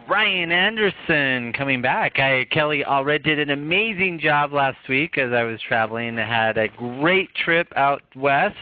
Ryan Anderson coming back. Kelly Allred did an amazing job last week as I was traveling. I had a great trip out west.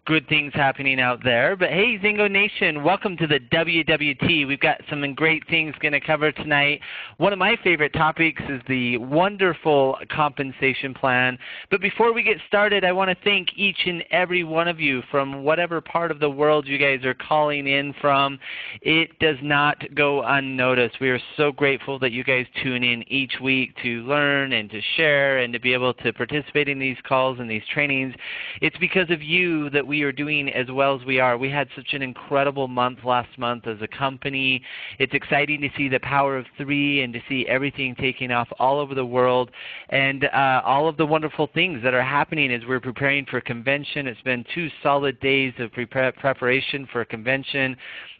Good things happening out there. But hey, Xango Nation, welcome to the WWT. We've got some great things going to cover tonight. One of my favorite topics is the wonderful compensation plan. But before we get started, I want to thank each and every one of you from whatever part of the world you guys are calling in from. It does not go unnoticed. We are so grateful that you guys tune in each week to learn and to share and to be able to participate in these calls and these trainings. It's because of you that we are doing as well as we are. We had such an incredible month last month as a company. It's exciting to see the power of three and to see everything taking off all over the world and all of the wonderful things that are happening as we're preparing for convention. It's been 2 solid days of preparation for a convention.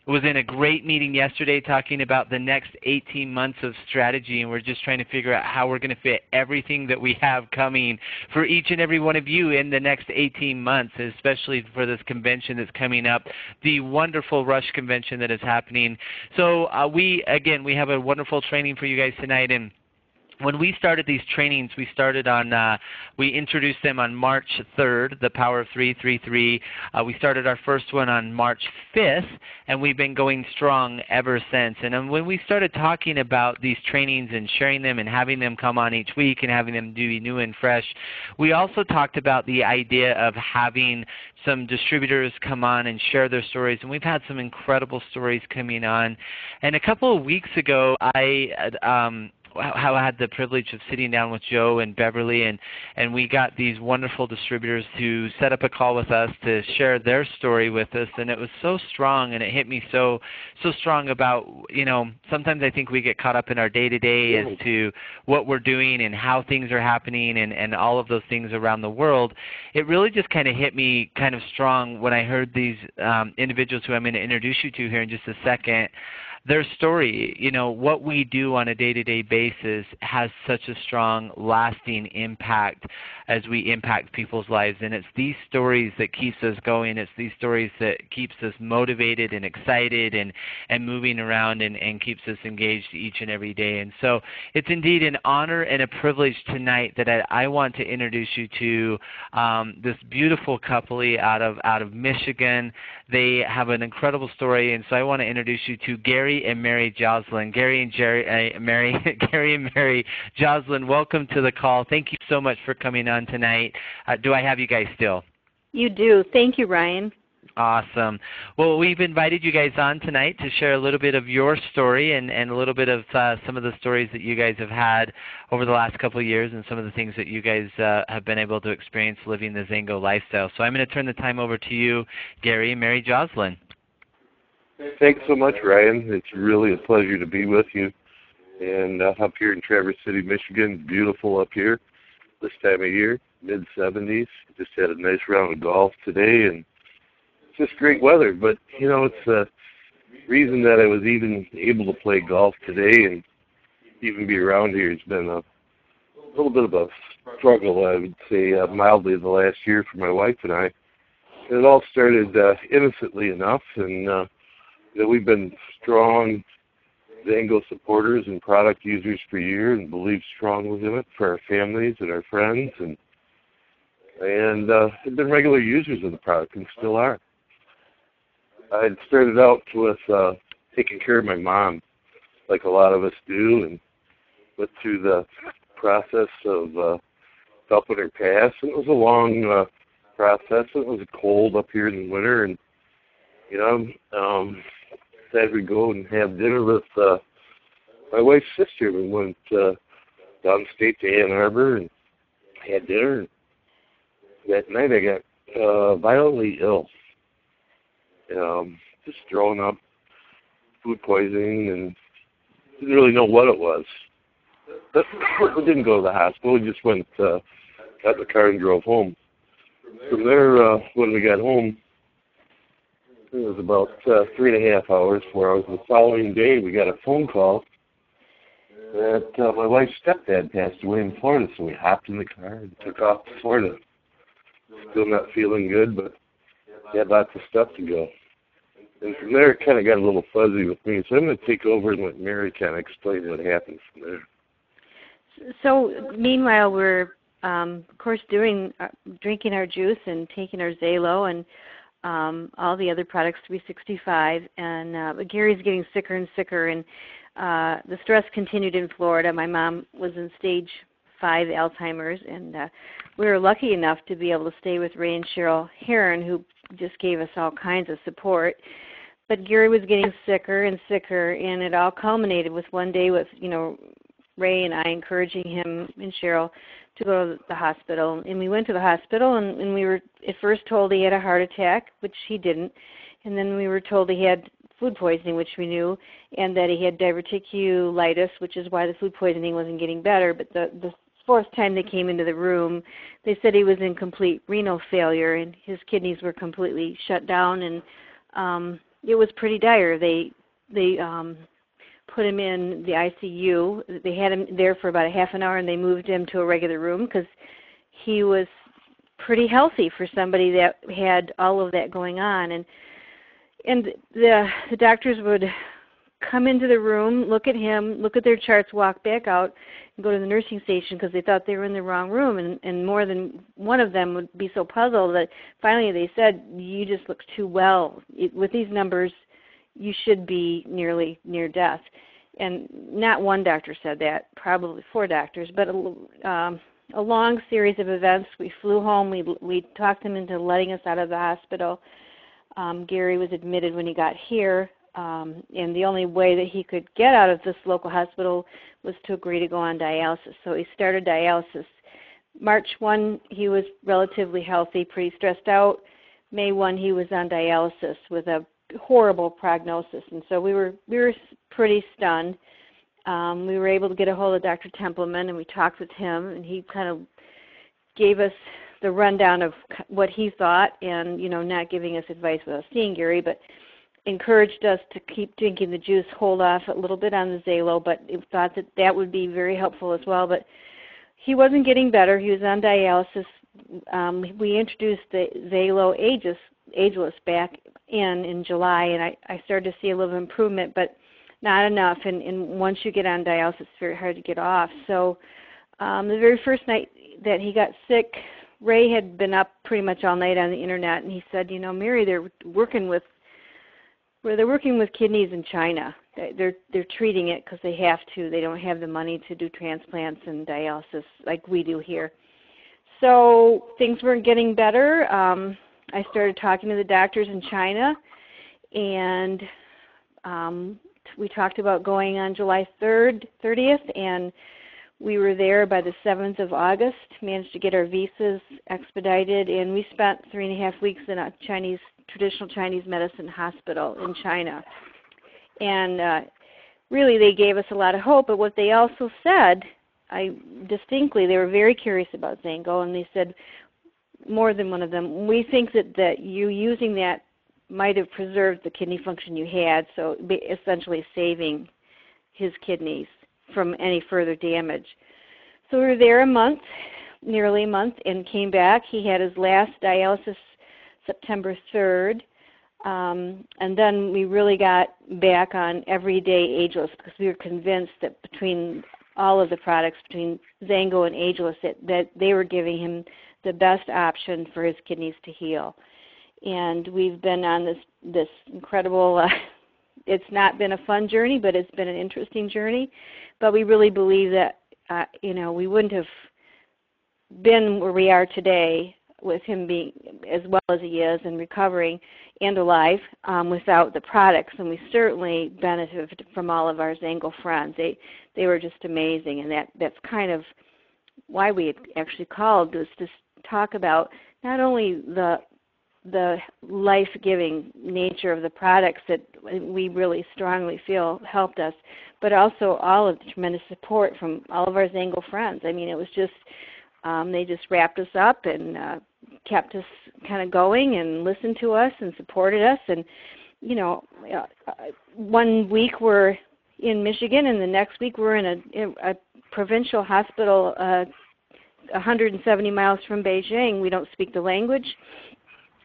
Was in a great meeting yesterday talking about the next 18 months of strategy, and we're just trying to figure out how we're going to fit everything that we have coming for each and every one of you in the next 18 months, especially for this convention that's coming up, the wonderful Rush convention that is happening. So we have a wonderful training for you guys tonight. And when we started these trainings, we introduced them on March 3rd, the Power of 333. We started our first one on March 5th, and we've been going strong ever since. And when we started talking about these trainings and sharing them and having them come on each week and having them be new and fresh, we also talked about the idea of having some distributors come on and share their stories. And we've had some incredible stories coming on. And a couple of weeks ago, how I had the privilege of sitting down with Joe and Beverly, and we got these wonderful distributors to set up a call with us to share their story with us, and it was so strong, and it hit me so strong about, sometimes I think we get caught up in our day-to-day as to what we're doing and how things are happening and all of those things around the world. It really just kind of hit me kind of strong when I heard these individuals who I'm going to introduce you to here in just a second. Their story, what we do on a day-to-day basis has such a strong, lasting impact as we impact people's lives. And it's these stories that keeps us going. It's these stories that keeps us motivated and excited and moving around and keeps us engaged each and every day. And so it's indeed an honor and a privilege tonight that I want to introduce you to this beautiful couple out of Michigan. They have an incredible story, and so I want to introduce you to Gary and Mary Joslin. Gary and Mary Joslin, welcome to the call. Thank you so much for coming on tonight. Do I have you guys still? You do. Thank you, Ryan. Awesome. Well, we've invited you guys on tonight to share a little bit of your story and a little bit of some of the stories that you guys have had over the last couple of years and some of the things that you guys have been able to experience living the Xango lifestyle. So I'm going to turn the time over to you, Gary and Mary Joslin. Thanks so much, Ryan. It's really a pleasure to be with you. And up here in Traverse City, Michigan, beautiful up here this time of year, mid-70s. Just had a nice round of golf today, and it's just great weather. But, it's the reason that I was even able to play golf today and even be around here has been a little bit of a struggle, I would say, mildly the last year for my wife and I. And it all started innocently enough, and we've been strong Xango supporters and product users for years and believe strongly in it for our families and our friends, and have been regular users of the product and still are. I had started out with taking care of my mom, like a lot of us do, and went through the process of helping her pass. And it was a long process. It was cold up here in the winter, and decided we'd go and have dinner with my wife's sister. We went downstate to Ann Arbor and had dinner. That night I got violently ill. Just throwing up, food poisoning, and didn't really know what it was. But we didn't go to the hospital. We just went, got in the car and drove home. From there, when we got home, it was about 3.5 hours, 4 hours. The following day, we got a phone call that my wife's stepdad passed away in Florida, so we hopped in the car and took off to Florida. Still not feeling good, but had lots of stuff to go. And from there, it kind of got a little fuzzy with me. So I'm going to take over and let Mary kind of explain what happened from there. So meanwhile, we're, of course, drinking our juice and taking our Xalo and all the other products, 365. And Gary's getting sicker and sicker. And the stress continued in Florida. My mom was in stage 5 Alzheimer's. And we were lucky enough to be able to stay with Ray and Cheryl Heron, who just gave us all kinds of support. But Gary was getting sicker and sicker, and it all culminated with one day with, Ray and I encouraging him and Cheryl to go to the hospital. And we went to the hospital, and we were at first told he had a heart attack, which he didn't. And then we were told he had food poisoning, which we knew, and that he had diverticulitis, which is why the food poisoning wasn't getting better. But the fourth time they came into the room, they said he was in complete renal failure, and his kidneys were completely shut down, and it was pretty dire. They put him in the ICU. They had him there for about a half an hour, and they moved him to a regular room because he was pretty healthy for somebody that had all of that going on. And the doctors would come into the room, look at him, look at their charts, walk back out, and go to the nursing station because they thought they were in the wrong room. And more than one of them would be so puzzled that finally they said, "You just look too well. With these numbers, you should be nearly near death." And not one doctor said that, probably 4 doctors, but a long series of events. We flew home. We talked him into letting us out of the hospital. Gary was admitted when he got here. And the only way that he could get out of this local hospital was to agree to go on dialysis. So he started dialysis. March 1, he was relatively healthy, pretty stressed out. May 1, he was on dialysis with a horrible prognosis. And so we were pretty stunned. We were able to get a hold of Dr. Templeman, and we talked with him, and he kind of gave us the rundown of what he thought, and, not giving us advice without seeing Gary, but encouraged us to keep drinking the juice, hold off a little bit on the Xalo, but thought that would be very helpful as well. But he wasn't getting better. He was on dialysis. We introduced the Xalo Ageless back in July, and I started to see a little improvement, but not enough. And once you get on dialysis, it's very hard to get off. So the very first night that he got sick, Ray had been up pretty much all night on the internet, and he said, Mary, they're working with kidneys in China. They're treating it because they have to. They don't have the money to do transplants and dialysis like we do here. So things weren't getting better. I started talking to the doctors in China, and we talked about going on July 30th, and we were there by the 7th of August, managed to get our visas expedited, and we spent 3.5 weeks in a traditional Chinese medicine hospital in China. And really they gave us a lot of hope, but what they also said, they were very curious about Xango, and they said, more than one of them, we think that you using that might have preserved the kidney function you had, so essentially saving his kidneys from any further damage. So we were there nearly a month, and came back. He had his last dialysis September 3rd, and then we really got back on everyday Ageless because we were convinced that between all of the products, between Xango and Ageless, that they were giving him the best option for his kidneys to heal. And we've been on this incredible, it's not been a fun journey, but it's been an interesting journey. But we really believe that, we wouldn't have been where we are today with him being as well as he is and recovering and alive without the products. And we certainly benefited from all of our Xango friends. They were just amazing, and that's kind of why we had actually called, was to talk about not only the life-giving nature of the products that we really strongly feel helped us, but also all of the tremendous support from all of our Xango friends. I mean, it was just, they just wrapped us up and kept us kind of going and listened to us and supported us. And, 1 week we're in Michigan, and the next week we're in a provincial hospital 170 miles from Beijing. We don't speak the language.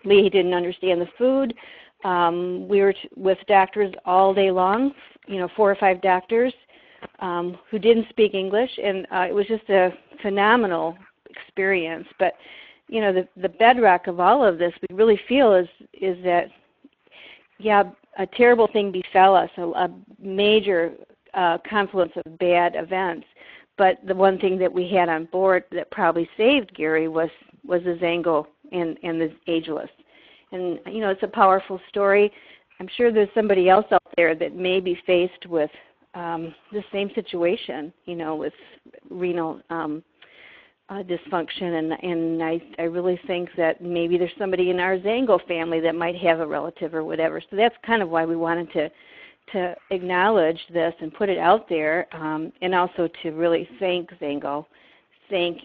We didn't understand the food. We were with doctors all day long, 4 or 5 doctors who didn't speak English, and it was just a phenomenal experience. But the bedrock of all of this, we really feel is that, yeah, a terrible thing befell us, a major confluence of bad events. But the one thing that we had on board that probably saved Gary was the Xango and the Ageless. And, it's a powerful story. I'm sure there's somebody else out there that may be faced with the same situation, with renal dysfunction. And I really think that maybe there's somebody in our Xango family that might have a relative or whatever. So that's kind of why we wanted to acknowledge this and put it out there, and also to really thank Xango. Thank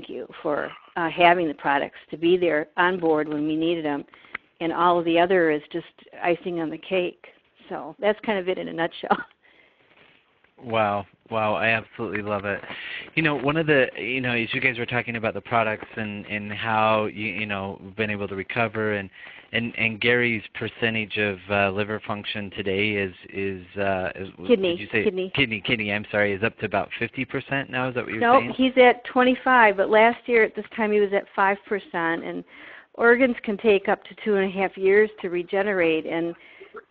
you for having the products, to be there on board when we needed them. And all of the other is just icing on the cake. So that's kind of it in a nutshell. Wow, I absolutely love it. One of the, as you guys were talking about the products and how you've been able to recover, and Gary's percentage of liver function today is kidney. Did you say kidney? I'm sorry, is up to about 50% now. Is that what you're saying? No, he's at 25, but last year at this time he was at 5%, and organs can take up to 2.5 years to regenerate, and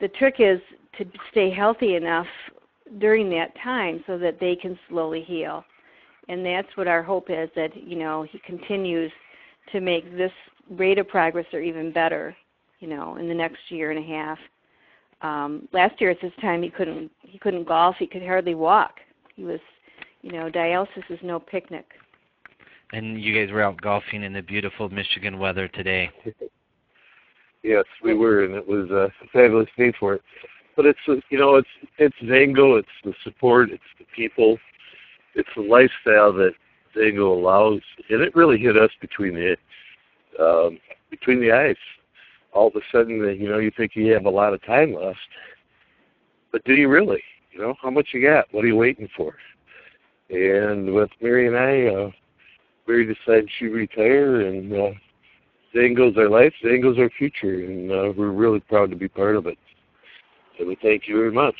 the trick is to stay healthy enough during that time so that they can slowly heal. And that's what our hope is, that he continues to make this rate of progress or even better, in the next year and a half. Last year at this time he couldn't golf, he could hardly walk. He was, dialysis is no picnic. And you guys were out golfing in the beautiful Michigan weather today. Yes, we were, and it was a fabulous day for it. But it's Xango, it's the support, it's the people, it's the lifestyle that Xango allows, and it really hit us between the eyes. All of a sudden, you think you have a lot of time left, but do you really? How much you got? What are you waiting for? And with Mary and I, Mary decided she'd retire, and Xango's our life, Xango's our future, and we're really proud to be part of it. So we thank you very much.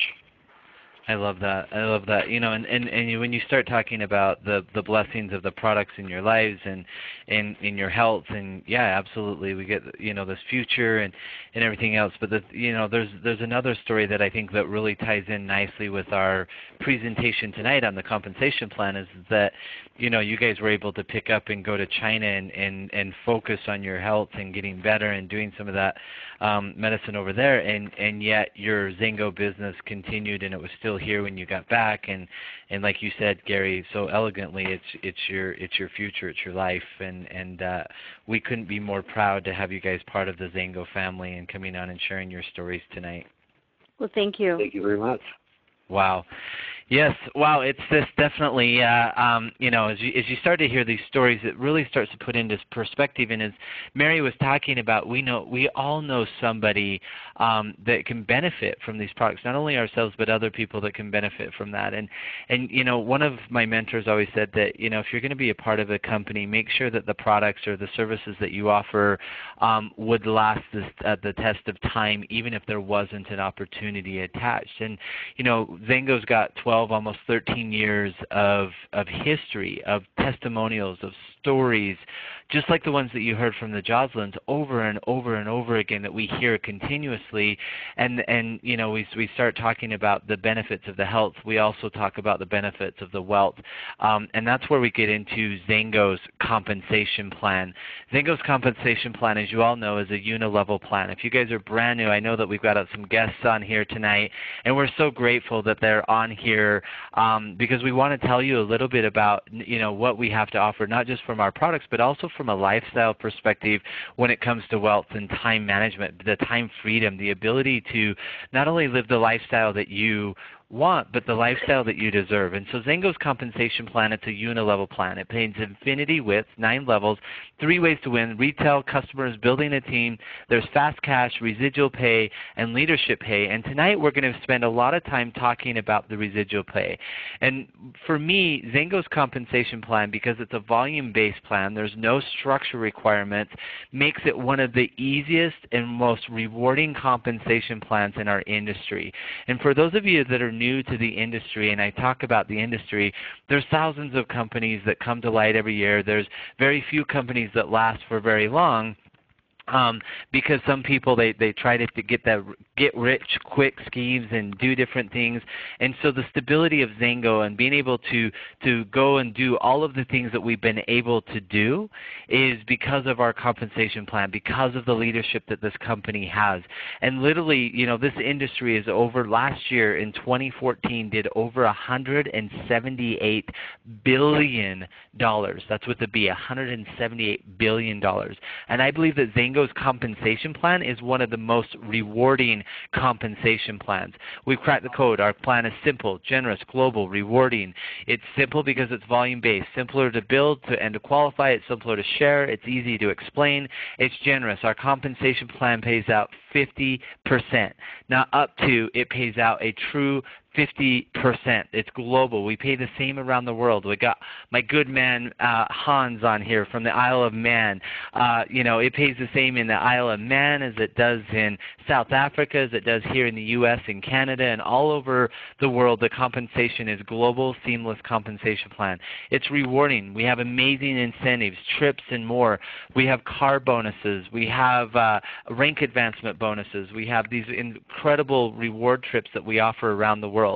I love that. And when you start talking about the blessings of the products in your lives and in your health, and yeah, absolutely, we get this future and everything else. But there's another story that I think that really ties in nicely with our presentation tonight on the compensation plan, is that you guys were able to pick up and go to China and focus on your health and getting better and doing some of that medicine over there, and yet your Xango business continued, and it was still here when you got back, and like you said, Gary, so elegantly, it's your future, it's your life, and we couldn't be more proud to have you guys part of the Xango family and coming on and sharing your stories tonight. Well, thank you. Thank you very much. Wow. Yes, wow, it's this definitely, as you start to hear these stories, it really starts to put into perspective. And as Mary was talking about, we all know somebody that can benefit from these products, not only ourselves, but other people that can benefit from that. And one of my mentors always said that, if you're going to be a part of a company, make sure that the products or the services that you offer would last the test of time, even if there wasn't an opportunity attached. And, Xango's got 12, almost 13 years of history, of testimonials, of stories, just like the ones that you heard from the Joslins, over and over and over again, that we hear continuously. And we start talking about the benefits of the health. We also talk about the benefits of the wealth. And that's where we get into Xango's compensation plan. Xango's compensation plan, as you all know, is a unilevel plan. If you guys are brand new, I know that we've got some guests on here tonight, and we're so grateful that they're on here because we want to tell you a little bit about what we have to offer, not just from our products, but also from a lifestyle perspective when it comes to wealth and time management, the time freedom, the ability to not only live the lifestyle that you want, but the lifestyle that you deserve. And so Xango's compensation plan, it's a unilevel plan. It pays infinity width, 9 levels, 3 ways to win, retail, customers, building a team. There's fast cash, residual pay, and leadership pay. And tonight we're going to spend a lot of time talking about the residual pay. And for me, Xango's compensation plan, because it's a volume-based plan, there's no structure requirements, makes it one of the easiest and most rewarding compensation plans in our industry. And for those of you that are new to the industry, and I talk about the industry, there's thousands of companies that come to light every year. There's very few companies that last for very long. Because some people they try to get rich quick schemes and do different things, and so the stability of Xango and being able to go and do all of the things that we've been able to do is because of our compensation plan, because of the leadership that this company has. And literally, this industry is over last year in 2014 did over $178 billion. That's with the B, $178 billion. And I believe that Xango's compensation plan is one of the most rewarding compensation plans. We've cracked the code. Our plan is simple, generous, global, rewarding. It's simple because it's volume-based, simpler to build and to qualify. It's simpler to share. It's easy to explain. It's generous. Our compensation plan pays out 50%. Not up to, it pays out a true 50%. It's global. We pay the same around the world. We got my good man Hans on here from the Isle of Man. It pays the same in the Isle of Man as it does in South Africa, as it does here in the U.S. and Canada, and all over the world. The compensation is global, seamless compensation plan. It's rewarding. We have amazing incentives, trips, and more. We have car bonuses. We have rank advancement bonuses. We have these incredible reward trips that we offer around the world.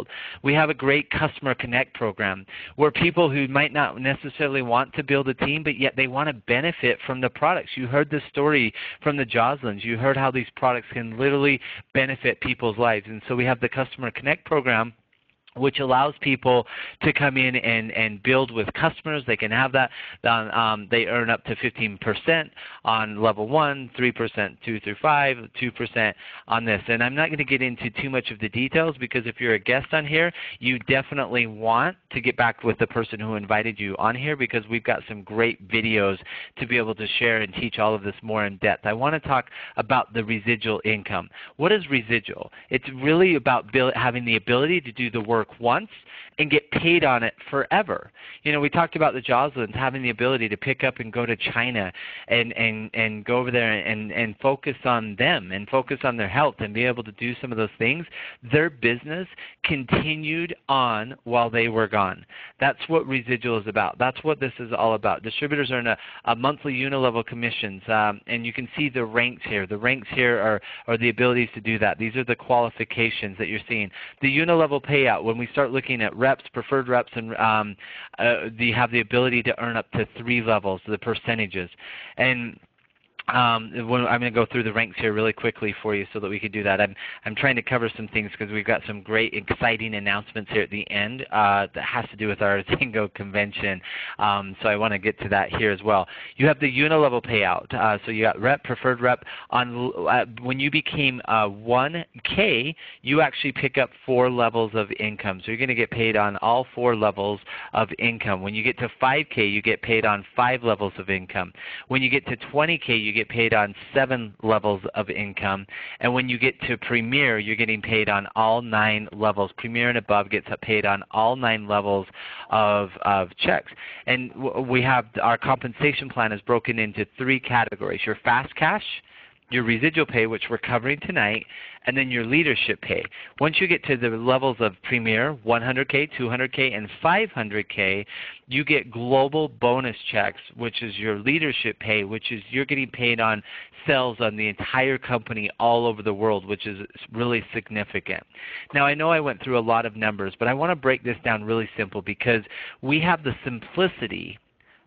We have a great customer connect program where people who might not necessarily want to build a team, but yet they want to benefit from the products. You heard the story from the Joslins. You heard how these products can literally benefit people's lives. And so we have the customer connect program, which allows people to come in and build with customers. They can have that. They earn up to 15% on level 1, 3%, 2 through 5, 2% on this. And I'm not going to get into too much of the details because if you're a guest on here, you definitely want to get back with the person who invited you on here because we've got some great videos to be able to share and teach all of this more in depth. I want to talk about the residual income. What is residual? It's really about having the ability to do the work once and get paid on it forever. We talked about the Joslins having the ability to pick up and go to China and go over there and focus on them and focus on their health and be able to do some of those things. Their business continued on while they were gone. That's what residual is about. That's what this is all about. Distributors earn a monthly unilevel commissions, and you can see the ranks here. The ranks here are the abilities to do that. These are the qualifications that you're seeing. The unilevel payout, when we start looking at reps, preferred reps, and they have the ability to earn up to 3 levels, the percentages. And I'm going to go through the ranks here really quickly for you so that we can do that. I'm trying to cover some things because we've got some great, exciting announcements here at the end that has to do with our Xango convention. So I want to get to that here as well. You have the unilevel payout. So you got rep, preferred rep. When you became 1K, you actually pick up 4 levels of income. So you're going to get paid on all 4 levels of income. When you get to 5K, you get paid on 5 levels of income. When you get to 20K, you get paid on 7 levels of income. And when you get to Premier, you're getting paid on all 9 levels. Premier and above gets paid on all 9 levels of checks. And we have our compensation plan is broken into 3 categories. Your fast cash, your residual pay, which we're covering tonight, and then your leadership pay. Once you get to the levels of Premier, 100K, 200K, and 500K, you get global bonus checks, which is your leadership pay, which is you're getting paid on sales on the entire company all over the world, which is really significant. Now, I know I went through a lot of numbers, but I want to break this down really simple because we have the simplicity,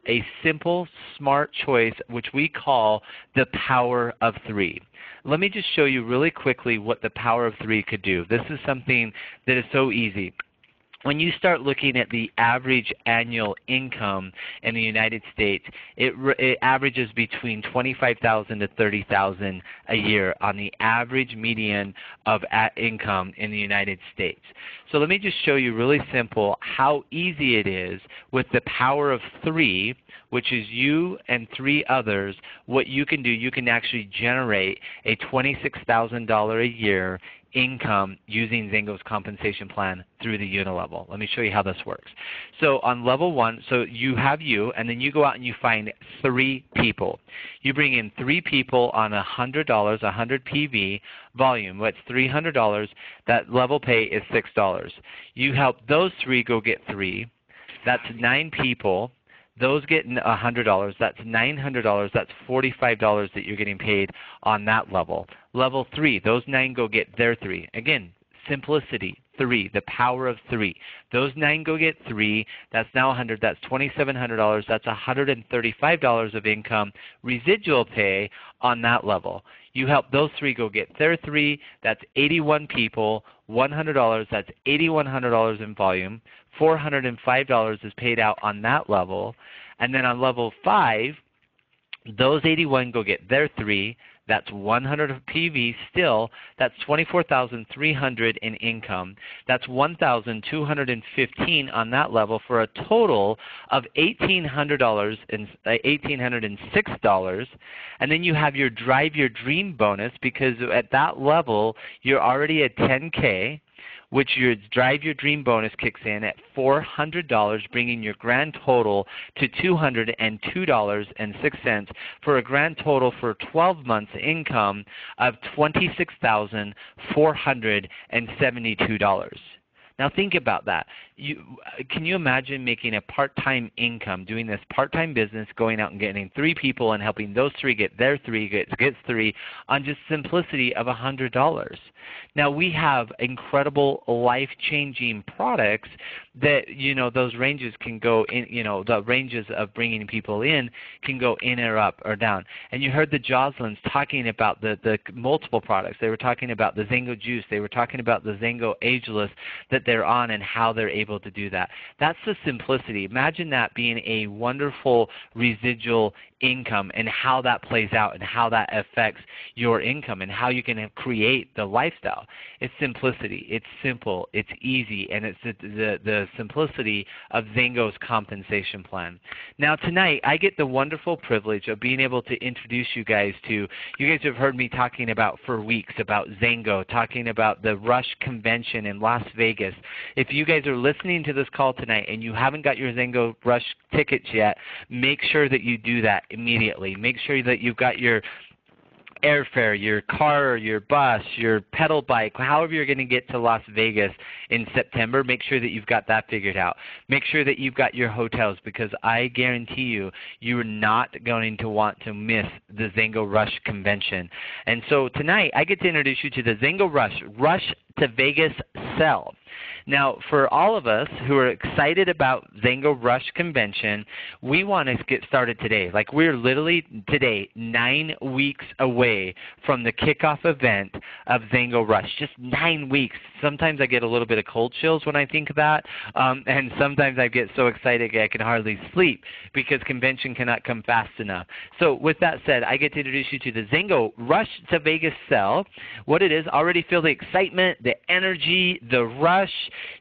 a simple, smart choice, which we call the power of 3. Let me just show you really quickly what the power of 3 could do. This is something that is so easy. when you start looking at the average annual income in the United States, it averages between 25,000 to 30,000 a year on the average median of income in the United States. So let me just show you really simple how easy it is with the power of 3, which is you and 3 others. What you can do, you can actually generate a $26,000 a year income using Xango's compensation plan through the unilevel. Let me show you how this works. So on level 1, so you have you, and then you go out and you find 3 people. You bring in 3 people on $100, 100 PV volume. What's $300? That level pay is $6. You help those 3 go get 3. That's 9 people. Those get $100. That's $900. That's $45 that you're getting paid on that level. Level 3, those 9 go get their 3. Again, simplicity, 3, the power of 3. Those 9 go get 3. That's now 100. That's $2,700. That's $135 of income residual pay on that level. You help those 3 go get their 3. That's 81 people, $100. That's $8,100 in volume. $405 is paid out on that level. And then on level 5, those 81 go get their 3. That's 100 of PV still. That's $24,300 in income. That's $1,215 on that level for a total of $1,800 and $1,806. And then you have your Drive Your Dream bonus, because at that level you're already at 10K, which your Drive Your Dream bonus kicks in at $400, bringing your grand total to $202.06 for a grand total for 12 months income of $26,472. Now think about that. Can you imagine making a part-time income, doing this part-time business, going out and getting 3 people and helping those 3 get their 3, gets 3 on just simplicity of $100? Now we have incredible life-changing products that, those ranges can go in, the ranges of bringing people in can go in or up or down. And you heard the Jocelyn's talking about the multiple products. They were talking about the Xango Juice. They were talking about the Xango Ageless that they're on and how they're able to do that. That's the simplicity. Imagine that being a wonderful residual income and how that plays out and how that affects your income and how you can create the lifestyle. It's simplicity. It's simple. It's easy. And it's the simplicity of Xango's compensation plan. Now tonight I get the wonderful privilege of being able to introduce you guys have heard me talking about for weeks about Xango, talking about the Rush Convention in Las Vegas. If you guys are listening to this call tonight and you haven't got your Xango Rush tickets yet, make sure that you do that immediately. Make sure that you've got your airfare, your car, your bus, your pedal bike, however you're going to get to Las Vegas in September. Make sure that you've got that figured out. Make sure that you've got your hotels, because I guarantee you, you are not going to want to miss the Xango Rush Convention. And so tonight, I get to introduce you to the Xango Rush to Vegas Sell. Now, for all of us who are excited about Xango Rush Convention, we want to get started today. Like, we're literally today 9 weeks away from the kickoff event of Xango Rush. Just 9 weeks. Sometimes I get a little bit of cold chills when I think of that, and sometimes I get so excited I can hardly sleep because convention cannot come fast enough. So with that said, I get to introduce you to the Xango Rush to Vegas Sell. What it is, already feel the excitement, the energy, the rush.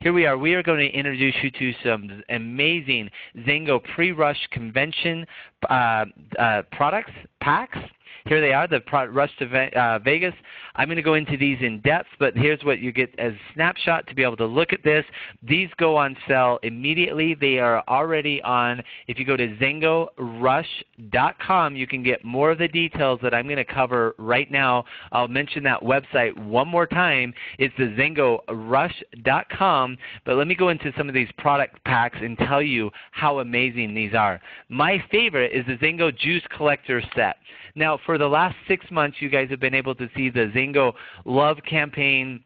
Here we are. We are going to introduce you to some amazing Xango pre-rush convention products, packs. Here they are, the Rush to Vegas. I'm going to go into these in depth, but here's what you get as a snapshot to be able to look at this. These go on sale immediately. They are already on. If you go to XangoRush.com, you can get more of the details that I'm going to cover right now. I'll mention that website one more time. It's the XangoRush.com, but let me go into some of these product packs and tell you how amazing these are. My favorite is the Xango Juice Collector Set. Now, for the last 6 months, you guys have been able to see the Xango Love campaign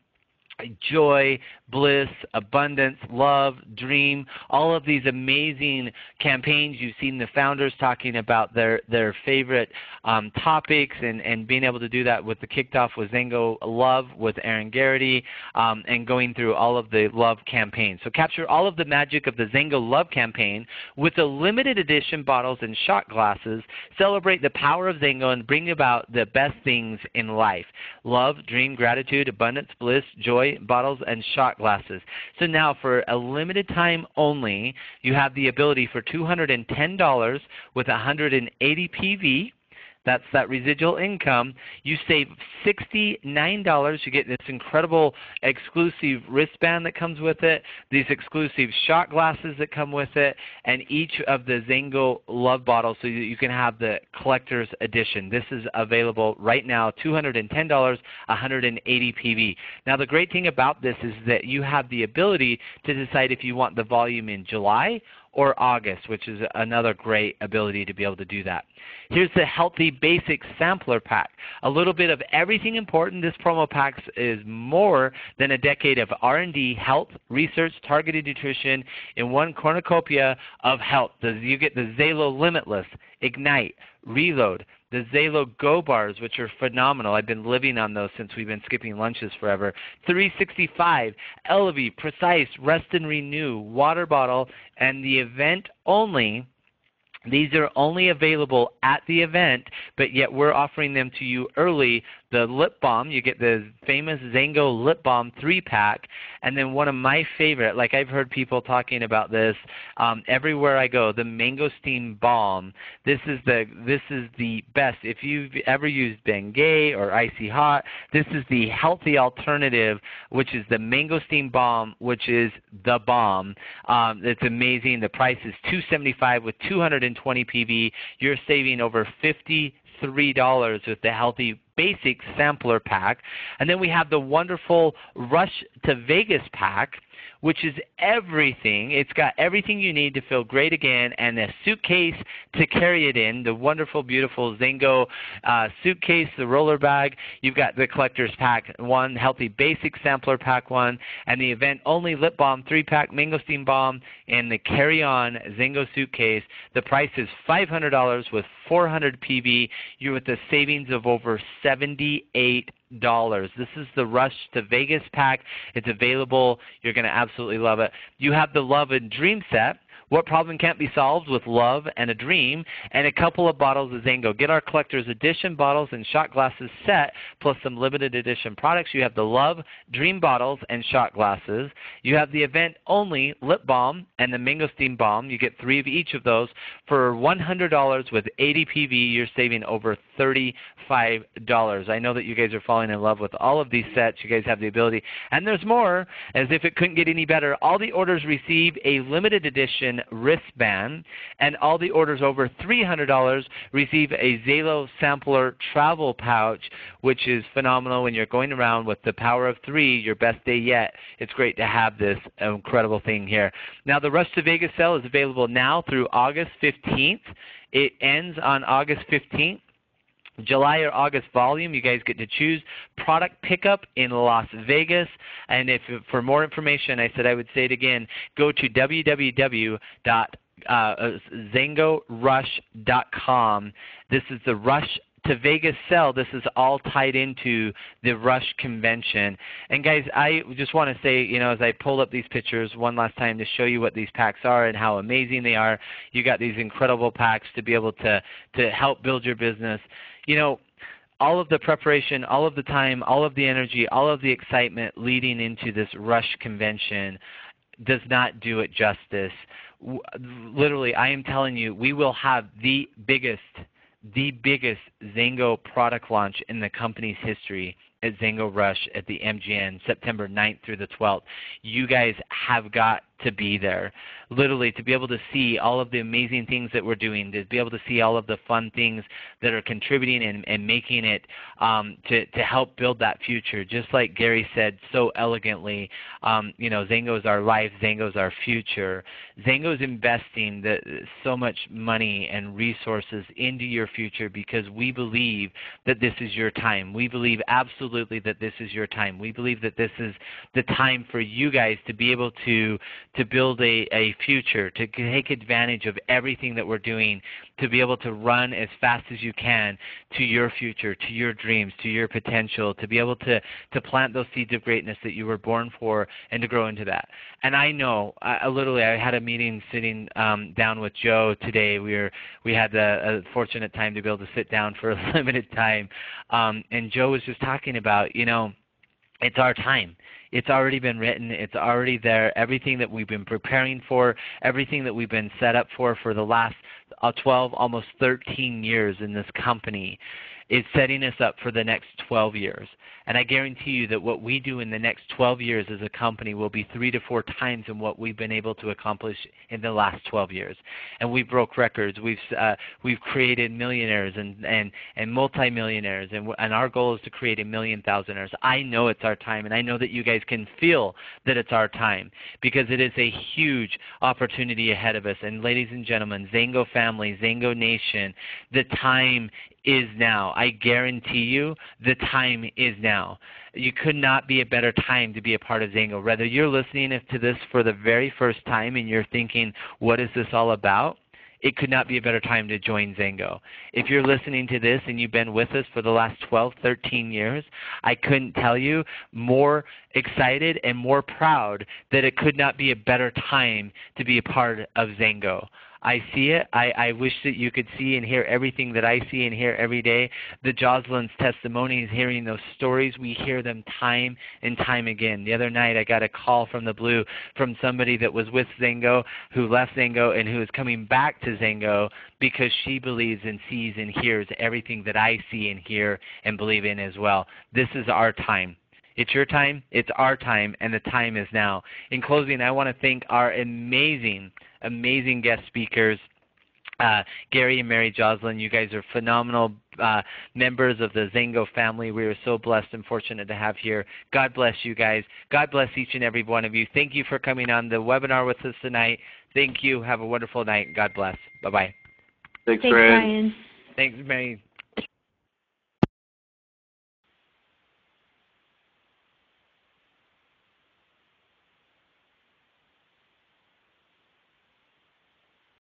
joy, bliss, abundance, love, dream, all of these amazing campaigns. You've seen the founders talking about their favorite topics and being able to do that with the kicked off with Xango Love with Aaron Garrity and going through all of the love campaigns. So capture all of the magic of the Xango Love campaign with the limited edition bottles and shot glasses. Celebrate the power of Xango and bring about the best things in life. Love, dream, gratitude, abundance, bliss, joy, bottles, and shot glasses. So now for a limited time only, you have the ability for $210 with 180 PV. That's that residual income. You save $69. You get this incredible exclusive wristband that comes with it, these exclusive shot glasses that come with it, and each of the Xango Love bottles so that you can have the collector's edition. This is available right now, $210, 180 PV. Now the great thing about this is that you have the ability to decide if you want the volume in July or August, which is another great ability to be able to do that. Here's the Healthy Basic Sampler Pack. A little bit of everything important. This promo pack is more than a decade of R&D, health, research, targeted nutrition in one cornucopia of health. You get the Xalo Limitless, Ignite, Reload, the Xalo Go Bars, which are phenomenal. I've been living on those since we've been skipping lunches forever. 365, Elevate, Precise, Rest and Renew, Water Bottle, and the event only. These are only available at the event, but yet we're offering them to you early. The lip balm, you get the famous Xango lip balm 3-pack, and then one of my favorite, like I've heard people talking about this everywhere I go, the mangosteen balm. This is the best. If you've ever used Bengay or Icy Hot, this is the healthy alternative, which is the mangosteen balm, which is the bomb. It's amazing. The price is $275 with 220 PV. You're saving over $53 with the Healthy Basic Sampler Pack. And then we have the wonderful Rush to Vegas Pack, which is everything. It's got everything you need to feel great again and a suitcase to carry it in, the wonderful, beautiful Xango suitcase, the roller bag. You've got the Collector's Pack 1, Healthy Basic Sampler Pack 1, and the event-only Lip Balm 3-pack, Mangosteen Balm, and the carry-on Xango suitcase. The price is $500 with 400 PV. You're with a savings of over $78. This is the Rush to Vegas pack. It's available. You're going to absolutely love it. You have the Love and Dream set. What problem can't be solved with love and a dream, and a couple of bottles of Xango. Get our collector's edition bottles and shot glasses set, plus some limited edition products. You have the Love, Dream bottles and shot glasses. You have the event-only lip balm and the mangosteen balm. You get 3 of each of those for $100 with 80 PV. You're saving over $35. I know that you guys are falling in love with all of these sets. You guys have the ability. And there's more, as if it couldn't get any better. All the orders receive a limited edition wristband, and all the orders over $300 receive a Xalo Sampler travel pouch, which is phenomenal when you're going around with the power of 3, your best day yet. It's great to have this incredible thing here. Now, the Rush to Vegas sale is available now through August 15th. It ends on August 15th. July or August volume, you guys get to choose product pickup in Las Vegas. And if for more information, I said I would say it again, go to www.xangorush.com. This is the Rush to Vegas sell. This is all tied into the Rush convention. And guys, I just want to say, as I pulled up these pictures one last time to show you what these packs are and how amazing they are. You got these incredible packs to be able to help build your business. All of the preparation, all of the time, all of the energy, all of the excitement leading into this Rush convention does not do it justice. Literally, I am telling you, we will have the biggest Xango product launch in the company's history at Xango Rush at the MGN, September 9th through the 12th. You guys have got to be there, literally to be able to see all of the amazing things that we're doing, to be able to see all of the fun things that are contributing and making it to help build that future. Just like Gary said so elegantly, Xango is our life, Xango is our future. Xango is investing so much money and resources into your future because we believe that this is your time. We believe absolutely that this is your time. We believe that this is the time for you guys to be able to build a future, to take advantage of everything that we're doing, to be able to run as fast as you can to your future, to your dreams, to your potential, to be able to plant those seeds of greatness that you were born for and to grow into that. And I know, literally, I had a meeting sitting down with Joe today. We had a fortunate time to be able to sit down for a limited time, and Joe was just talking about, it's our time. It's already been written. It's already there. Everything that we've been preparing for, everything that we've been set up for the last 12, almost 13 years in this company is setting us up for the next 12 years. And I guarantee you that what we do in the next 12 years as a company will be 3 to 4 times in what we've been able to accomplish in the last 12 years. And we broke records. We've created millionaires and multimillionaires, and our goal is to create 1 million thousandaires. I know it's our time, and I know that you guys can feel that it's our time because it is a huge opportunity ahead of us. And ladies and gentlemen, Xango family, Xango Nation, the time is now. I guarantee you the time is now. You could not be a better time to be a part of Xango. Whether you're listening to this for the very first time and you're thinking, what is this all about? It could not be a better time to join Xango. If you're listening to this and you've been with us for the last 12, 13 years, I couldn't tell you more excited and more proud that it could not be a better time to be a part of Xango. I see it. I wish that you could see and hear everything that I see and hear every day. The Jocelyn's testimonies, hearing those stories, we hear them time and time again. The other night I got a call from the blue from somebody that was with Xango, who left Xango, and who is coming back to Xango because she believes and sees and hears everything that I see and hear and believe in as well. This is our time. It's your time, it's our time, and the time is now. In closing, I want to thank our amazing guest speakers, Gary and Mary Jocelyn. You guys are phenomenal members of the Xango family. We are so blessed and fortunate to have here. God bless you guys. God bless each and every one of you. Thank you for coming on the webinar with us tonight. Thank you. Have a wonderful night. God bless. Bye-bye. Thanks, Ryan. Ryan. Thanks, Mary.